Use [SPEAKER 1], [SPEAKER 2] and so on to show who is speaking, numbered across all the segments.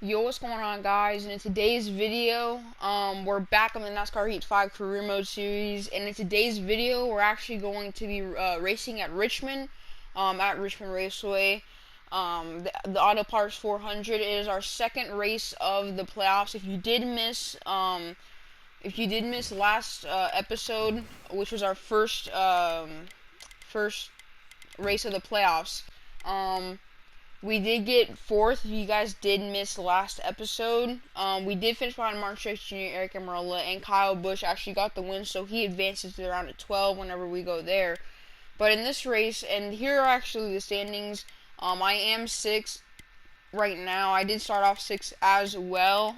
[SPEAKER 1] Yo, what's going on, guys? And in today's video, we're back on the NASCAR Heat 5 Career Mode Series, and in today's video, we're actually going to be racing at Richmond Raceway. The Auto Parts 400 is our second race of the playoffs. If you did miss last episode, which was our first race of the playoffs, we did get fourth. If you guys did miss the last episode, we did finish behind Martin Truex Jr., Eric Almirola, and Kyle Busch actually got the win, so he advances to the round of 12 whenever we go there. But in this race, and here are actually the standings, I am 6th right now. I did start off 6th as well,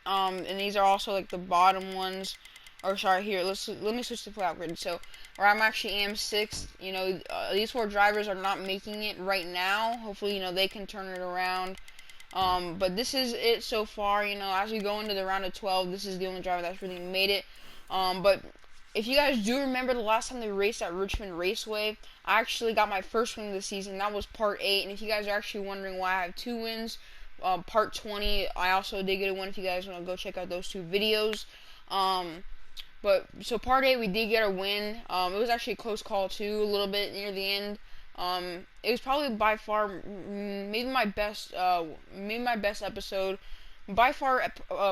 [SPEAKER 1] and these are also like the bottom ones. Or sorry, here let me switch to playoff grid. So where I'm actually am 6th. These 4 drivers are not making it right now. Hopefully, they can turn it around. But this is it so far. As we go into the round of 12, this is the only driver that's really made it. But if you guys do remember the last time they raced at Richmond Raceway, I actually got my first win of the season. That was part 8. And if you guys are actually wondering why I have 2 wins, part 20, I also did get a win. If you guys want to go check out those 2 videos. But so part 8, we did get a win. It was actually a close call too, a little bit near the end. It was probably by far maybe my best episode. By far,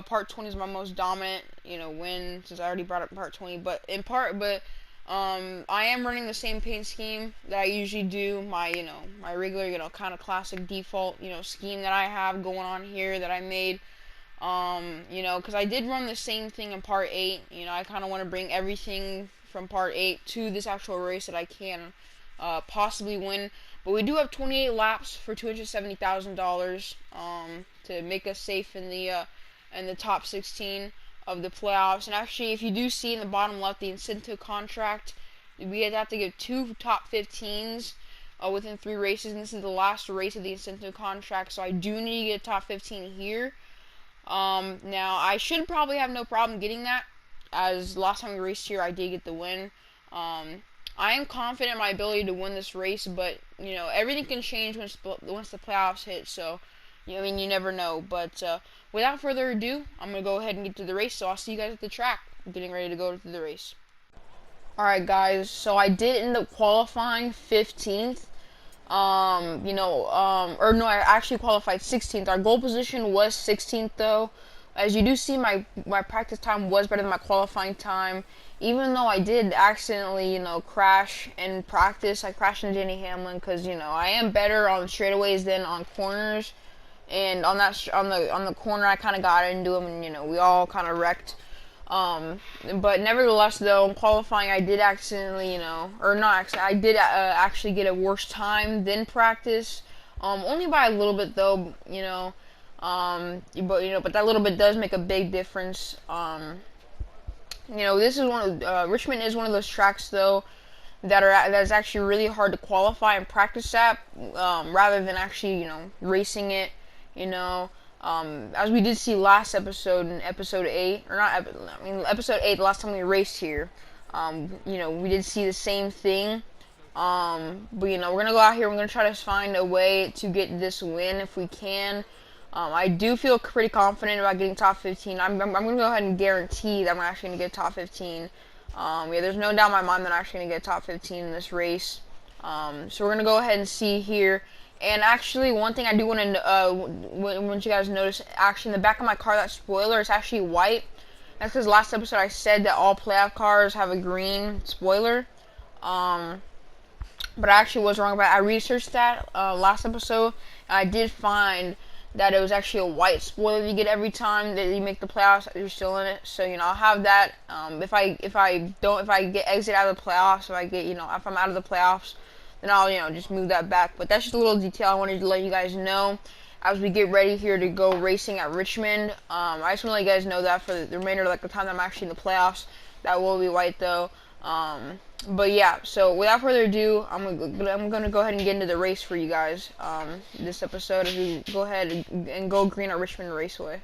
[SPEAKER 1] part 20 is my most dominant, win, since I already brought up part 20. But I am running the same paint scheme that I usually do. My regular, kind of classic default, scheme that I have going on here that I made. Because I did run the same thing in part 8. I kind of want to bring everything from part 8 to this actual race that I can possibly win. But we do have 28 laps for $270,000 to make us safe in the top 16 of the playoffs. And actually, if you do see in the bottom left the incentive contract, we have to get 2 top 15s within 3 races, and this is the last race of the incentive contract, so I do need to get a top 15 here. Now, I should probably have no problem getting that, as last time we raced here, I did get the win. I am confident in my ability to win this race, but, everything can change once the playoffs hit, so, you never know. But, without further ado, I'm going to go ahead and get to the race, so I'll see you guys at the track. I'm getting ready to go to the race. Alright, guys, so I did end up qualifying 15th. I actually qualified 16th. Our goal position was 16th, though. As you do see, my practice time was better than my qualifying time. Even though I did accidentally, crash in practice. I crashed into Denny Hamlin because, I am better on straightaways than on corners. And on the corner, I kind of got into him, and, we all kind of wrecked. But nevertheless, though, in qualifying, I did accidentally, I did actually get a worse time than practice, only by a little bit, though, but that little bit does make a big difference. This is Richmond is one of those tracks, though, that's actually really hard to qualify and practice at, rather than actually, racing it, as we did see last episode in episode 8, episode 8, the last time we raced here, we did see the same thing, but, we're going to go out here, we're going to try to find a way to get this win if we can. I do feel pretty confident about getting top 15. I'm going to go ahead and guarantee that I'm actually going to get top 15. There's no doubt in my mind that I'm actually going to get top 15 in this race. So we're going to go ahead and see here. And actually, one thing I do want you guys notice, actually, in the back of my car, that spoiler is actually white. That's because last episode I said that all playoff cars have a green spoiler. But I actually was wrong about it. I researched that last episode, and I did find that it was actually a white spoiler you get every time that you make the playoffs. You're still in it, so I'll have that. If I get exit out of the playoffs, if I'm out of the playoffs, then I'll just move that back. But that's just a little detail I wanted to let you guys know as we get ready here to go racing at Richmond. I just want to let you guys know that for the remainder of the time that I'm actually in the playoffs, that will be white, though. But yeah, so without further ado, I'm gonna go ahead and get into the race for you guys. This episode, as we go ahead and go green at Richmond Raceway.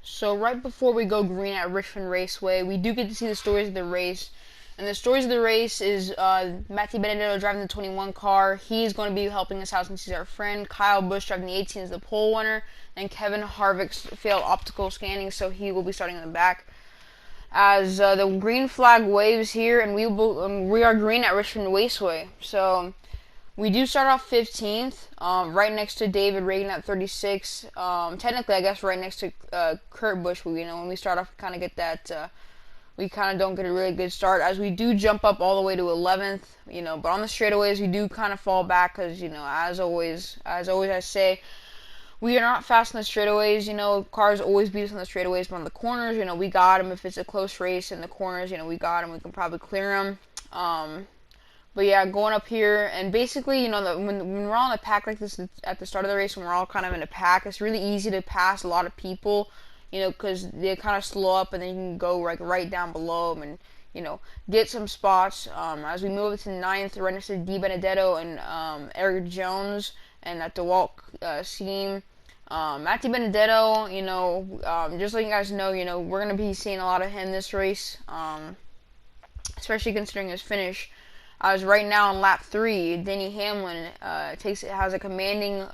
[SPEAKER 1] So right before we go green at Richmond Raceway, we do get to see the stories of the race. And the stories of the race is Matthew Benedetto driving the 21 car. He's going to be helping us out since he's our friend. Kyle Busch driving the 18 is the pole winner. And Kevin Harvick's failed optical scanning, so he will be starting in the back. As the green flag waves here, and we are green at Richmond Raceway. So we do start off 15th, right next to David Reagan at 36. Technically, I guess right next to Kurt Busch. When we start off, we kind of get that. We kind of don't get a really good start, as we do jump up all the way to 11th. But on the straightaways, we do kind of fall back because as always I say, we are not fast on the straightaways. Cars always beat us on the straightaways, but on the corners, we got them. If it's a close race in the corners, we got them. We can probably clear them. But yeah, going up here, and basically, when we're all in a pack like this at the start of the race, when we're all kind of in a pack, it's really easy to pass a lot of people, because they kind of slow up, and then you can go right down below them and, get some spots. As we move to 9th, right next to Di Benedetto and Eric Jones, and at the Walk seam. Matthew Benedetto, just letting you guys know, we're going to be seeing a lot of him this race, especially considering his finish. As right now on lap 3, Denny Hamlin has a commanding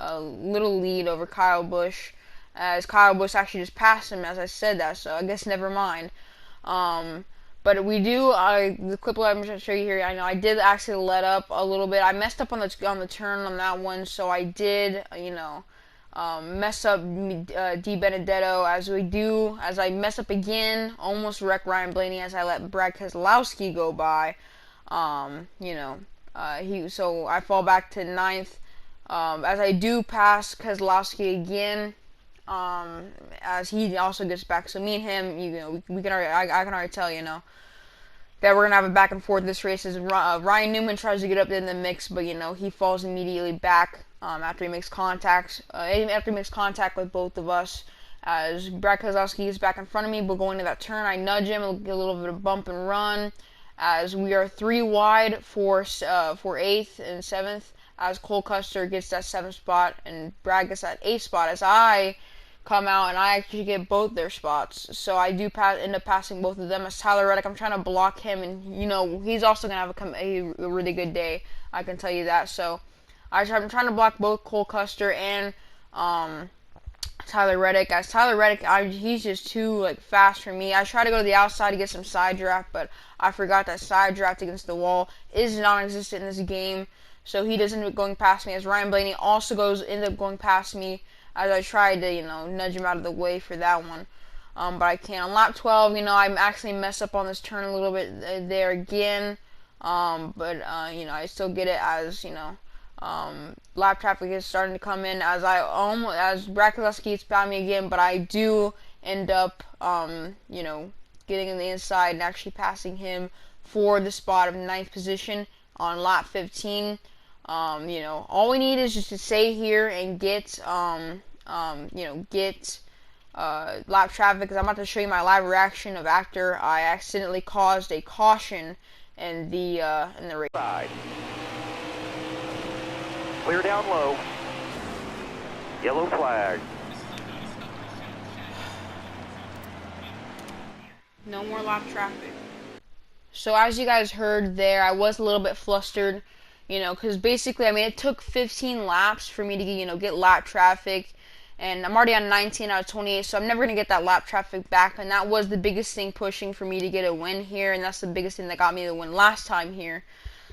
[SPEAKER 1] little lead over Kyle Busch, as Kyle Busch actually just passed him as I said that, so I guess never mind. But we do, the clip I'm going to show you here, I know I did actually let up a little bit. I messed up on the turn on that one, so I did, mess up Di Benedetto, as I mess up again, almost wreck Ryan Blaney as I let Brad Keselowski go by. So I fall back to 9th, as I do pass Keselowski again, as he also gets back. So me and him, we can already, I can already tell, that we're gonna have a back and forth this race. As Ryan Newman tries to get up in the mix, but he falls immediately back after he makes contact with both of us. As Brad Keselowski is back in front of me, but going to that turn, I nudge him, get a little bit of bump and run. As we are 3 wide for 8th and 7th, as Cole Custer gets that 7th spot and Brad gets that 8th spot, as I come out and I actually get both their spots. So I do end up passing both of them. As Tyler Reddick, I'm trying to block him, and he's also going to have a really good day, I can tell you that. So I'm trying to block both Cole Custer and Tyler Reddick. As Tyler Reddick, he's just too fast for me. I try to go to the outside to get some side draft, but I forgot that side draft against the wall is non-existent in this game, so he doesn't end up going past me. As Ryan Blaney also ends up going past me, as I tried to nudge him out of the way for that one, but I can't. On lap 12, I actually mess up on this turn a little bit there again, but I still get it, as lap traffic is starting to come in, as Brad Keselowski gets by me again, but I do end up, getting in the inside and actually passing him for the spot of 9th position on lap 15. All we need is just to stay here and get lap traffic, because I'm about to show you my live reaction of after I accidentally caused a caution in the race.
[SPEAKER 2] Clear down low. Yellow flag.
[SPEAKER 1] No more lap traffic. So as you guys heard there, I was a little bit flustered, because basically, it took 15 laps for me to, get lap traffic, and I'm already on 19 out of 28, so I'm never going to get that lap traffic back, and that was the biggest thing pushing for me to get a win here, and that's the biggest thing that got me the win last time here.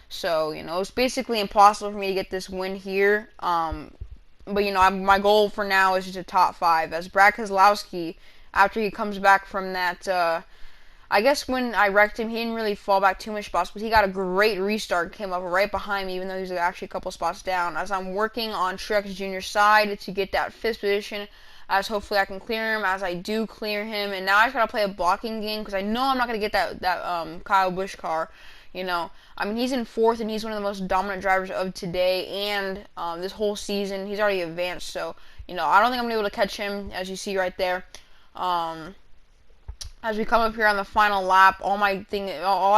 [SPEAKER 1] So, it was basically impossible for me to get this win here, but, my goal for now is just a top 5, as Brad Keselowski, after he comes back from that, I guess when I wrecked him, he didn't really fall back too much spots, but he got a great restart, came up right behind me, even though he was actually a couple spots down, as I'm working on Truex Jr.'s side to get that 5th position, as hopefully I can clear him, as I do clear him, and now I just gotta play a blocking game, because I know I'm not gonna get that Kyle Busch car, he's in 4th, and he's one of the most dominant drivers of today, and this whole season, he's already advanced, so, I don't think I'm gonna be able to catch him, as you see right there. As we come up here on the final lap, all I have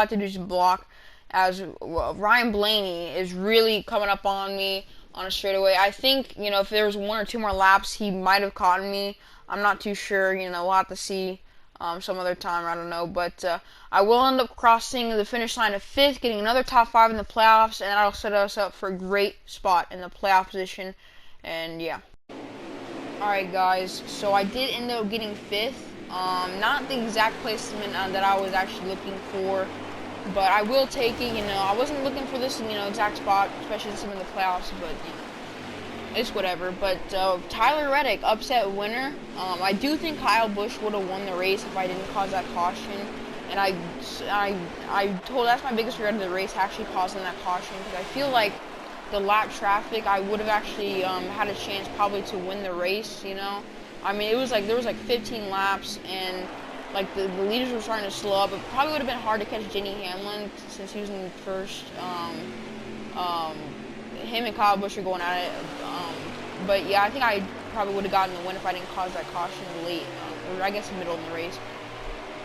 [SPEAKER 1] to do is block, as Ryan Blaney is really coming up on me on a straightaway. I think, if there was 1 or 2 more laps, he might have caught me. I'm not too sure, we'll have to see. some other time, I don't know. But I will end up crossing the finish line of 5th, getting another top 5 in the playoffs, and that'll set us up for a great spot in the playoff position. And yeah. Alright guys, so I did end up getting 5th. Not the exact placement that I was actually looking for, but I will take it. I wasn't looking for this, exact spot, especially since I'm in the playoffs, but, it's whatever. But Tyler Reddick, upset winner. I do think Kyle Busch would have won the race if I didn't cause that caution. And that's my biggest regret of the race, actually causing that caution, because I feel like the lap traffic, I would have actually had a chance probably to win the race. I mean, there was like 15 laps, and like the leaders were starting to slow up. It probably would have been hard to catch Denny Hamlin since he was in first. Him and Kyle Busch are going at it. But yeah, I think I probably would have gotten the win if I didn't cause that caution late, or I guess middle in the race.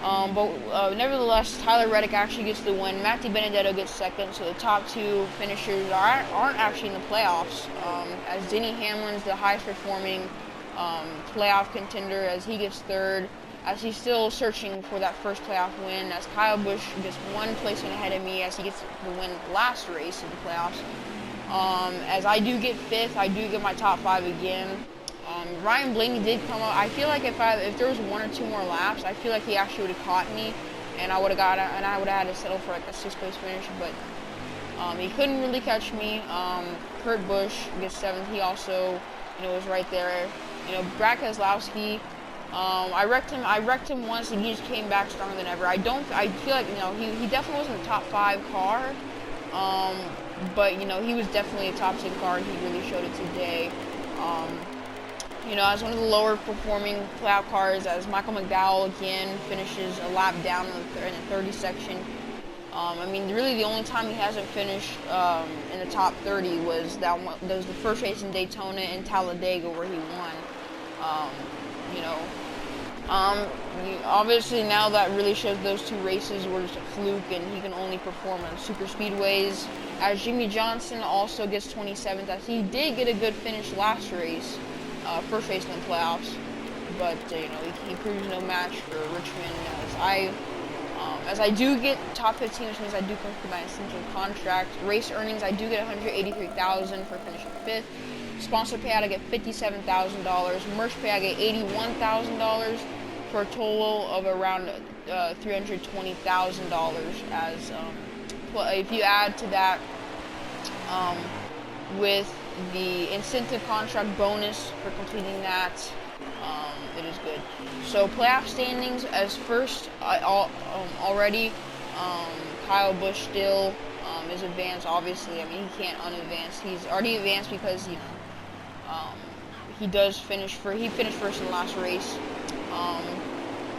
[SPEAKER 1] But nevertheless, Tyler Reddick actually gets the win. Matty Benedetto gets second, so the top 2 finishers aren't actually in the playoffs. As Denny Hamlin's the highest performing playoff contender, as he gets 3rd, as he's still searching for that first playoff win, as Kyle Busch gets 1 placement ahead of me, as he gets the win last race in the playoffs. As I do get 5th, I do get my top 5 again. Ryan Blaney did come up. I feel like if there was 1 or 2 more laps, I feel like he actually would have caught me, and I would have had to settle for like a 6th place finish. But he couldn't really catch me. Kurt Busch gets 7th. He also, was right there. Brad Keselowski. I wrecked him once, and he just came back stronger than ever. I feel like he definitely wasn't a top 5 car. But he was definitely a top 10 car, and he really showed it today. As one of the lower performing playoff cars, as Michael McDowell again finishes a lap down in the 30 section. I mean, really the only time he hasn't finished in the top 30 was that was the first race in Daytona and Talladega where he won. Obviously now that really shows those 2 races were just a fluke, and he can only perform on super speedways. As Jimmy Johnson also gets 27th, as he did get a good finish last race, first race in the playoffs, but he proves no match for Richmond. As I do get top 15, which means I do come through my essential contract. Race earnings, I do get $183,000 for finishing 5th. Sponsor payout, I get $57,000. Merch pay, I get $81,000 for a total of around $320,000. As if you add to that with the incentive contract bonus for completing that, it is good. So playoff standings, as first already, Kyle Busch still is advanced. Obviously, I mean, he can't unadvance. He's already advanced because he finished first in the last race.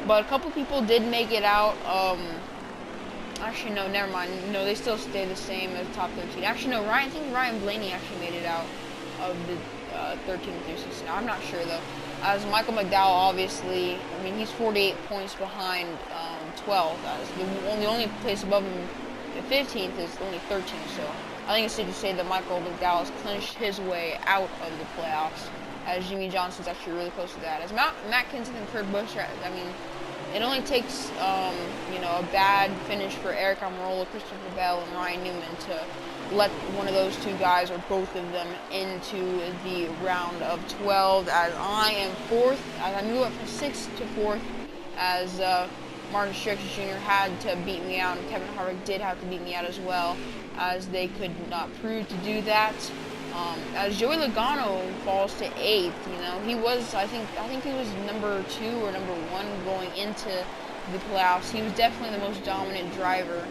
[SPEAKER 1] But a couple people did make it out. Actually, no, never mind. No, they still stay the same as top 13. Actually, no, I think Ryan Blaney actually made it out of the 13 through 16. I'm not sure, though. As Michael McDowell, obviously, I mean, he's 48 points behind 12th. As the only place above him, the 15th, is only 13. So I think it's safe to say that Michael McDowell has clinched his way out of the playoffs, as Jimmy Johnson's actually really close to that. As Matt Kenseth and Kurt Busch, I mean, it only takes, a bad finish for Eric Almirola, Christopher Bell, and Ryan Newman to let one of those 2 guys, or both of them, into the round of 12. As I am 4th, as I move up from 6th to 4th, as Martin Truex Jr. had to beat me out, and Kevin Harvick did have to beat me out as well, as they could not prove to do that. As Joey Logano falls to 8th, he was, I think he was number 2 or number 1 going into the playoffs. He was definitely the most dominant driver.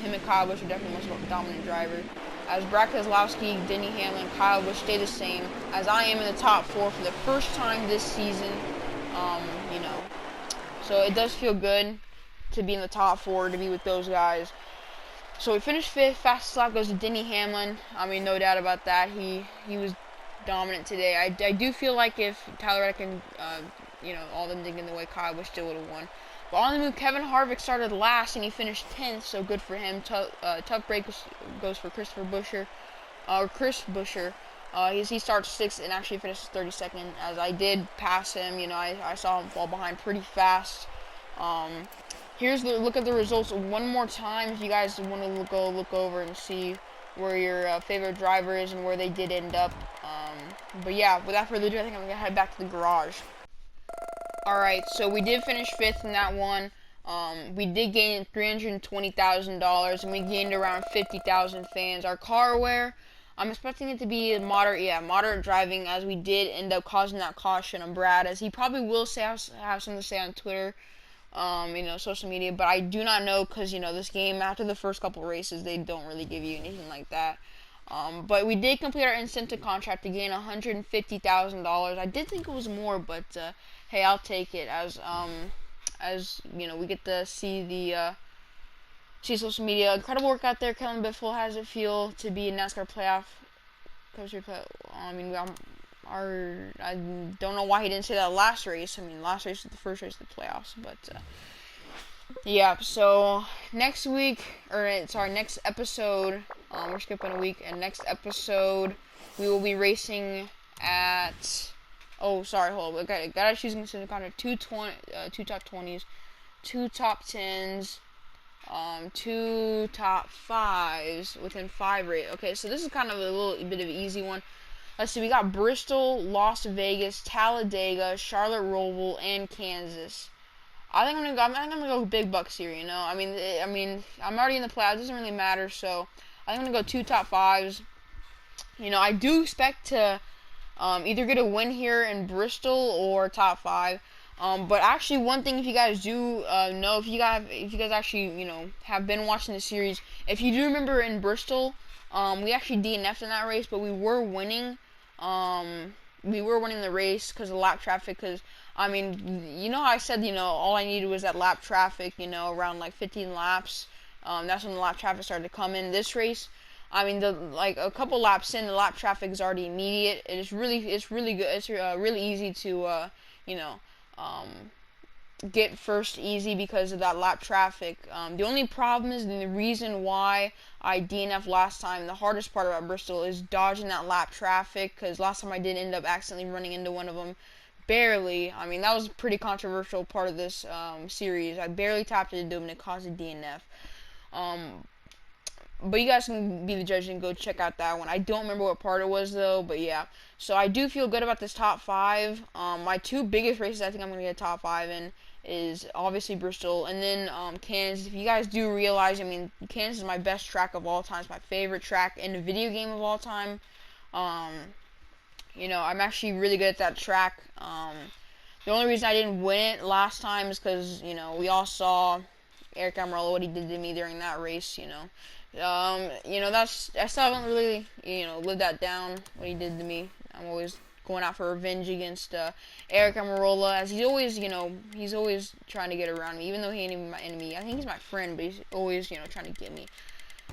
[SPEAKER 1] Him and Kyle Busch were definitely the most dominant driver. As Brad Keselowski, Denny Hamlin, Kyle Busch stay the same. As I am in the top 4 for the first time this season, so it does feel good to be in the top 4, to be with those guys. So we finished 5th. Fastest lap goes to Denny Hamlin. I mean, no doubt about that. He was dominant today. I do feel like if Tyler Reddick and all them didn't get in the way, Kyle Busch still would have won. But on the move, Kevin Harvick started last, and he finished 10th. So good for him. Tough break goes for Chris Buescher. He starts 6th and actually finishes 32nd. As I did pass him, I saw him fall behind pretty fast. Here's the look at the results one more time if you guys want to look over and see where your favorite driver is and where they did end up. But yeah, without further ado, I think I'm gonna head back to the garage. Alright, so we did finish 5th in that one. We did gain $320,000 and we gained around 50,000 fans. Our car wear, I'm expecting it to be moderate driving, as we did end up causing that caution on Brad, as he probably will have something to say on Twitter, social media, but I do not know, because, this game, after the first couple races, they don't really give you anything like that. But we did complete our incentive contract to gain $150,000. I did think it was more, but hey, I'll take it, as we get to see social media. Incredible work out there. Kellen Biffle, how does it feel to be a NASCAR playoff coaster? I mean, I don't know why he didn't say that last race. I mean, last race was the first race of the playoffs, but yeah. So next episode, we're skipping a week, and next episode we will be racing at. Oh, sorry, hold on. Gotta choose incentive contract. Two top 20s, 2 top 10s, 2 top 5s within 5 races. Okay, so this is kind of a little bit of an easy one. Let's see, we got Bristol, Las Vegas, Talladega, Charlotte Roval, and Kansas. I think I'm gonna go big bucks here. I mean, I'm already in the playoffs. It doesn't really matter. So I think I'm gonna go 2 top 5s. I do expect to either get a win here in Bristol or top 5. But actually, one thing, if you guys do know, if you guys actually have been watching the series, if you do remember in Bristol, we actually DNF'd in that race, but we were winning. We were winning the race because of lap traffic. Because I mean, how I said, all I needed was that lap traffic. Around like 15 laps. That's when the lap traffic started to come in this race. I mean, a couple laps in, the lap traffic is already immediate. It's really good. It's really easy to get first easy because of that lap traffic. The only problem is, and the reason why I DNF last time, the hardest part about Bristol is dodging that lap traffic, because last time I did end up accidentally running into one of them. Barely. I mean, that was a pretty controversial part of this series. I barely tapped into them and it caused a DNF. But you guys can be the judge and go check out that one. I don't remember what part it was, though, but yeah. So I do feel good about this top 5. My 2 biggest races I think I'm going to get a top 5 in is obviously Bristol, and then Kansas. If you guys do realize, I mean, Kansas is my best track of all time. It's my favorite track in the video game of all time. I'm actually really good at that track. The only reason I didn't win it last time is because, we all saw Eric Amarola, what he did to me during that race, I still haven't really, lived that down, what he did to me. I'm always going out for revenge against Eric Amarola, as he's always trying to get around me, even though he ain't even my enemy. I think he's my friend, but he's always, trying to get me.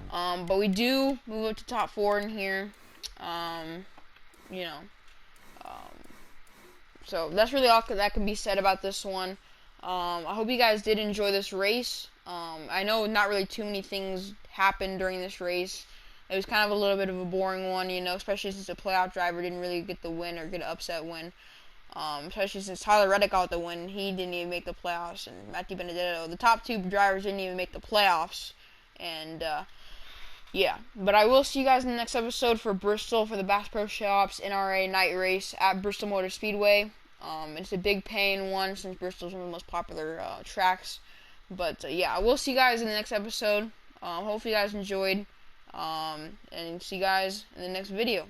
[SPEAKER 1] But we do move up to top 4 in here. So that's really all that can be said about this one. I hope you guys did enjoy this race. I know not really too many things happened during this race. It was kind of a little bit of a boring one, especially since the playoff driver didn't really get the win or get an upset win. Especially since Tyler Reddick got the win. He didn't even make the playoffs. And Matthew Benedetto, the top 2 drivers didn't even make the playoffs. And, yeah. But I will see you guys in the next episode for Bristol, for the Bass Pro Shops NRA night race at Bristol Motor Speedway. It's a big paying one since Bristol's one of the most popular tracks. But yeah, I will see you guys in the next episode. Hopefully you guys enjoyed. And see you guys in the next video.